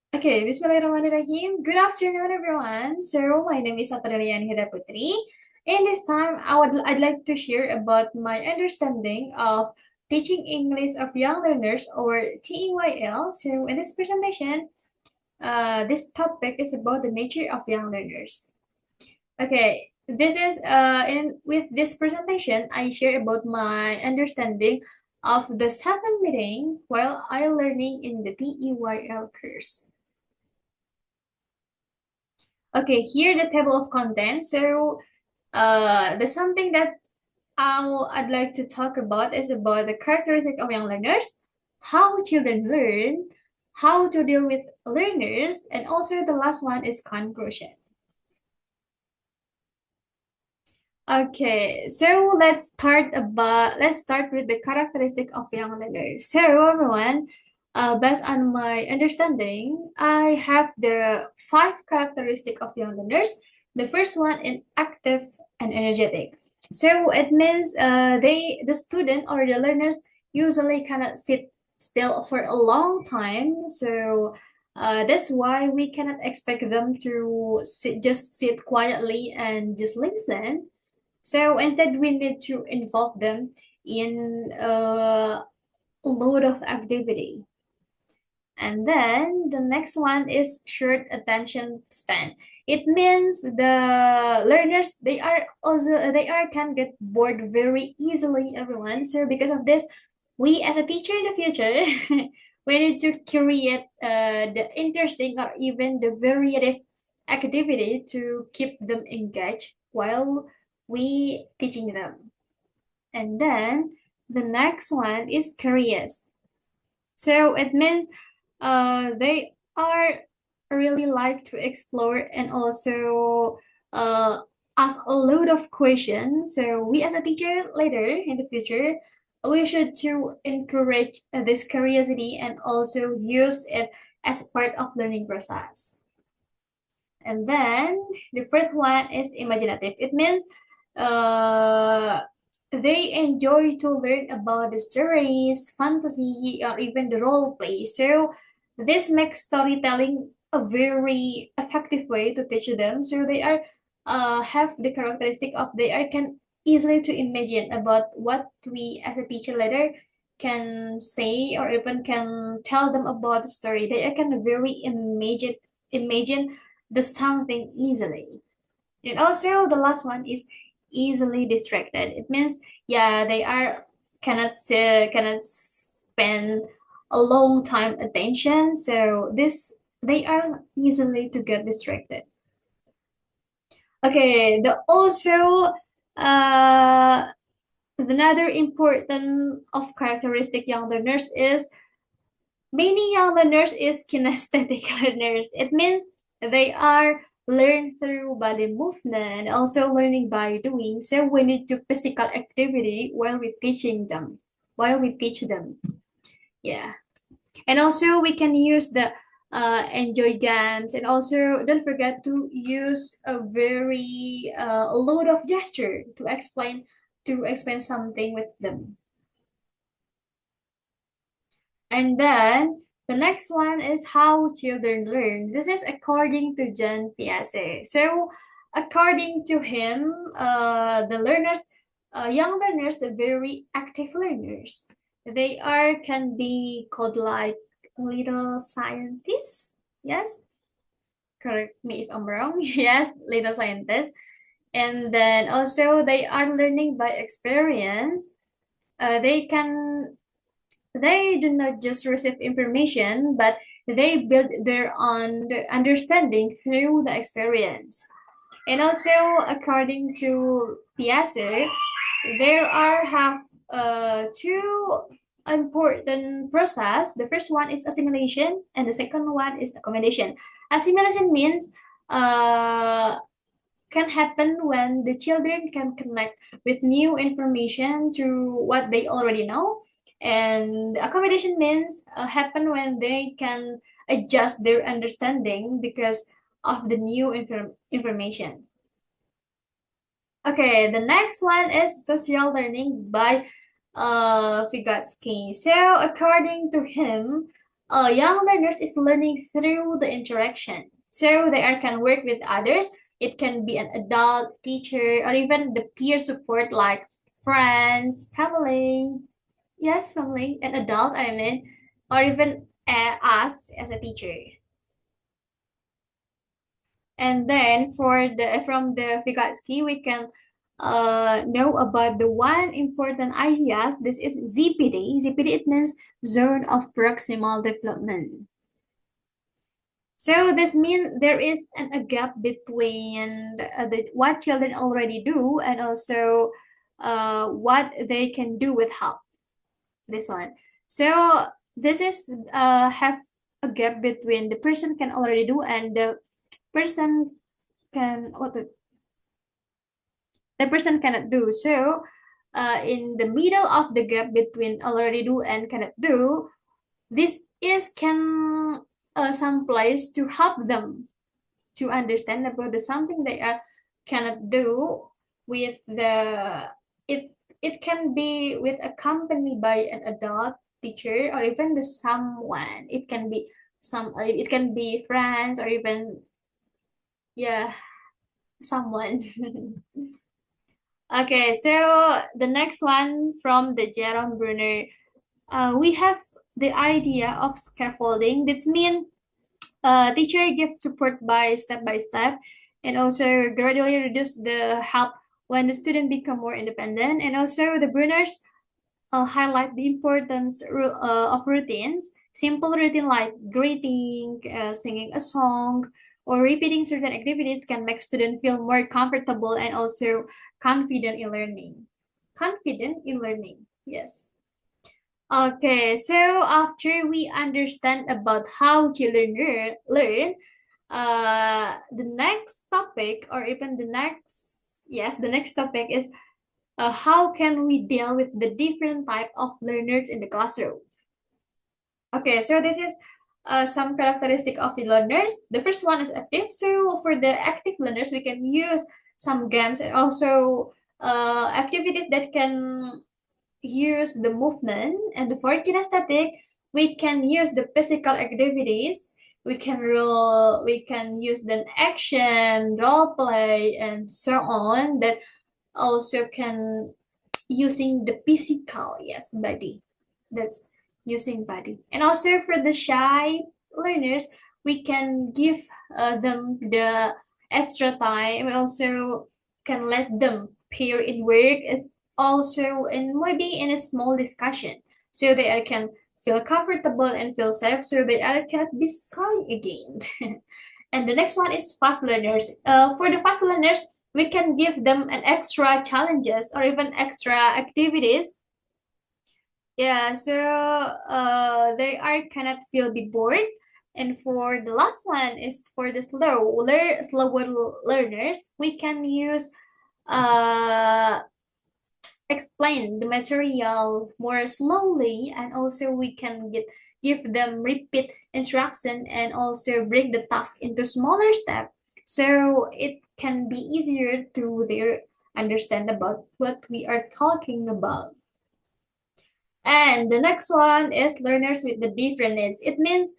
Okay, Bismillahirrahmanirrahim. Good afternoon, everyone. So, my name is Atralian Hiraputri. And this time, I'd like to share about my understanding of teaching English of young learners, or TEYL. So, in this presentation, this topic is about the nature of young learners. Okay, this is in with this presentation, I share about my understanding of the seven meeting while I learning in the TEYL course. Okay, here the table of contents. So, the something that I'd like to talk about is about the characteristic of young learners, how children learn, how to deal with learners, and also the last one is conclusion. Okay, so let's start with the characteristic of young learners. So everyone, based on my understanding, I have the five characteristic of young learners. The first one is active and energetic. So it means the student or the learners usually cannot sit still for a long time. So that's why we cannot expect them to just sit quietly and just listen. So instead, we need to involve them in a load of activity. And then the next one is short attention span. It means the learners they are can get bored very easily, everyone. So because of this, we as a teacher in the future we need to create the interesting or even the variative activity to keep them engaged while we teaching them. And then the next one is curious. So it means they are really like to explore and also ask a lot of questions. So we as a teacher later in the future, we should to encourage this curiosity and also use it as part of learning process. And then the fourth one is imaginative. It means uh, they enjoy to learn about the stories, fantasy, or even the role play. So this makes storytelling a very effective way to teach them. So they are have the characteristic of they are can easily to imagine about what we as a teacher later can say or even can tell them about the story. They can very imagine the something easily. And also the last one is easily distracted. It means yeah, they are cannot spend a long time attention. So this they are easily to get distracted. Okay, the also another important of characteristic young learners is many young learners is kinesthetic learners. It means they are learn through body movement, also learning by doing. So we need to physical activity while we teach them. Yeah. And also we can use the enjoy games, and also don't forget to use a very a load of gesture to explain something with them. And then the next one is how children learn. This is according to John Piaget. So, according to him, young learners, are very active learners. They are can be called like little scientists. Yes, correct me if I'm wrong. Yes, little scientists. And then also they are learning by experience. They can they do not just receive information, but they build their own understanding through the experience. And also, according to Piaget, there are have two important process. The first one is assimilation, and the second one is accommodation. Assimilation means can happen when the children can connect with new information to what they already know, and accommodation means happen when they can adjust their understanding because of the new information. Okay, the next one is social learning by Vygotsky. So according to him, young learners is learning through the interaction. So they are, can work with others. It can be an adult, teacher, or even the peer support like friends, family. Yes, family, an adult, I mean, or even us as a teacher. And then for the from the Vygotsky, we can know about the one important ideas. This is ZPD. ZPD, it means zone of proximal development. So this means there is a gap between what children already do and also what they can do with help. This one. So this is have a gap between the person can already do and person can what the person cannot do. So in the middle of the gap between already do and cannot do, this is can some place to help them to understand about the something they are cannot do with the it it can be with accompanied by an adult teacher or even the someone. It can be some it can be friends or even yeah someone. Okay, so the next one from the Jerome Brunner, we have the idea of scaffolding. This means teacher gives support by step, and also gradually reduce the help when the student become more independent. And also the Brunners highlight the importance of routines. Simple routine like greeting, singing a song, or repeating certain activities can make students feel more comfortable and also confident in learning. Confident in learning, yes. Okay, so after we understand about how children learn, the next topic or even the next, yes, the next topic is how can we deal with the different type of learners in the classroom? Okay, so this is some characteristic of the learners. The first one is active. So for the active learners, we can use some games and also activities that can use the movement. And for kinesthetic, we can use the physical activities. We can use the action, role play, and so on. That also can using the physical, yes, body. That's using body. And also for the shy learners, we can give them the extra time and also can let them pair in work. It's also in maybe in a small discussion so they can feel comfortable and feel safe so they cannot be shy again. And the next one is fast learners. For the fast learners, we can give them an extra challenges or even extra activities. Yeah, so they are cannot feel be bored. And for the last one is for the slower learners, we can use uh explain the material more slowly and also we can give them repeat instruction and also break the task into smaller steps so it can be easier to their understand about what we are talking about. And the next one is learners with the different needs. It means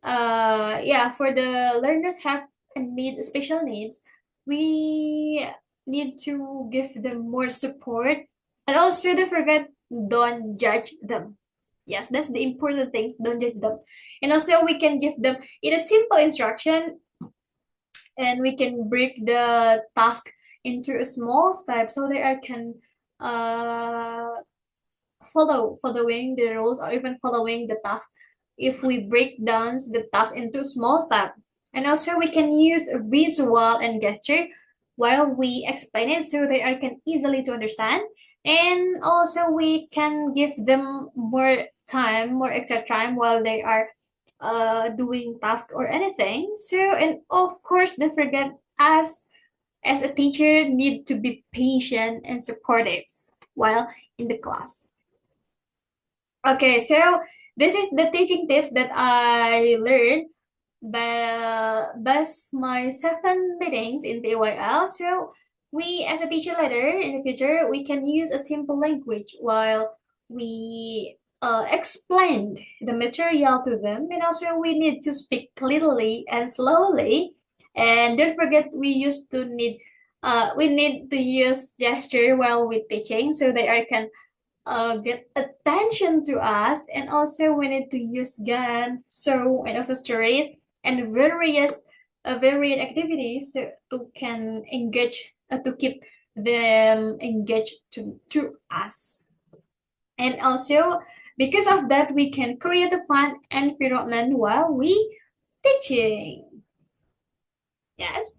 yeah, for the learners have and need special needs, we need to give them more support and also don't forget, don't judge them. Yes, that's the important things. Don't judge them. And also we can give them in a simple instruction and we can break the task into a small step so they are can uh following the rules or even following the task if we break down the task into small steps. And also we can use visual and gesture while we explain it so they are can easily to understand. And also we can give them more time, more extra time while they are doing task or anything. So and of course don't forget us as a teacher need to be patient and supportive while in the class. Okay, so this is the teaching tips that I learned by my 7 meetings in PYL. So we as a teacher leader in the future, we can use a simple language while we explain the material to them, and also we need to speak clearly and slowly. And don't forget, we need to use gesture while we teaching, so they are can get attention to us. And also we need to use gun, so and also stories and various varied activities to can engage to keep them engaged to us. And also, because of that, we can create a fun environment while we teaching. Yes.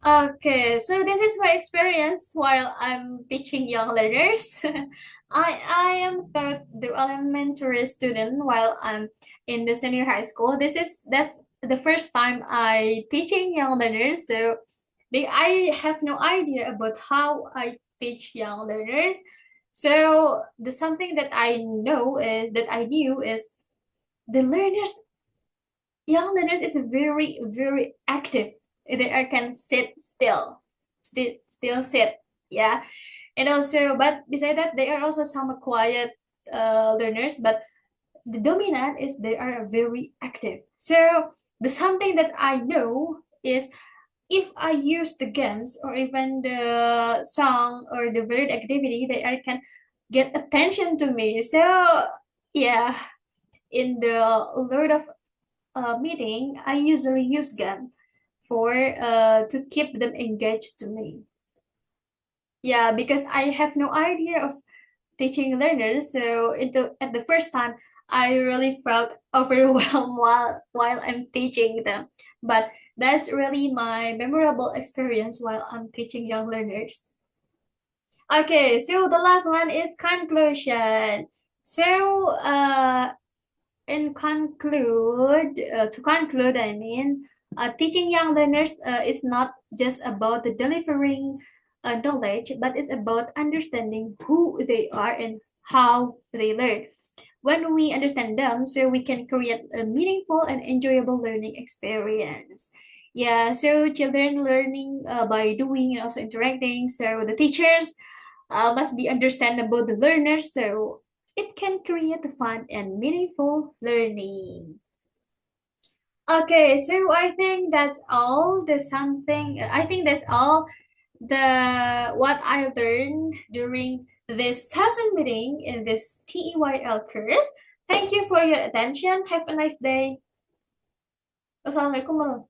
Okay, so this is my experience while I'm teaching young learners. I am the elementary student while I'm in the senior high school. That's the first time I teaching young learners. So I have no idea about how I teach young learners. So the something that I knew is the learners young learners is very active. They can sit still sit, yeah. And also, but beside that, they are also some quiet learners. But the dominant is they are very active. So the something that I know is if I use the games or even the song or the varied activity, they are can get attention to me. So yeah, in the Lord of meeting, I usually use them for to keep them engaged to me. Yeah, because I have no idea of teaching learners, so at the first time, I really felt overwhelmed while I'm teaching them. But that's really my memorable experience while I'm teaching young learners. Okay, so the last one is conclusion. So to conclude, I mean, teaching young learners is not just about the delivering knowledge, but it's about understanding who they are and how they learn. When we understand them, so we can create a meaningful and enjoyable learning experience. Yeah, so children learning by doing and also interacting. So the teachers must be understandable the learners, so it can create a fun and meaningful learning. Okay, so I think that's all the something I think that's all the what I learned during this 7 meeting in this TEYL course. Thank you for your attention. Have a nice day. Wassalamualaikum warahmatullahi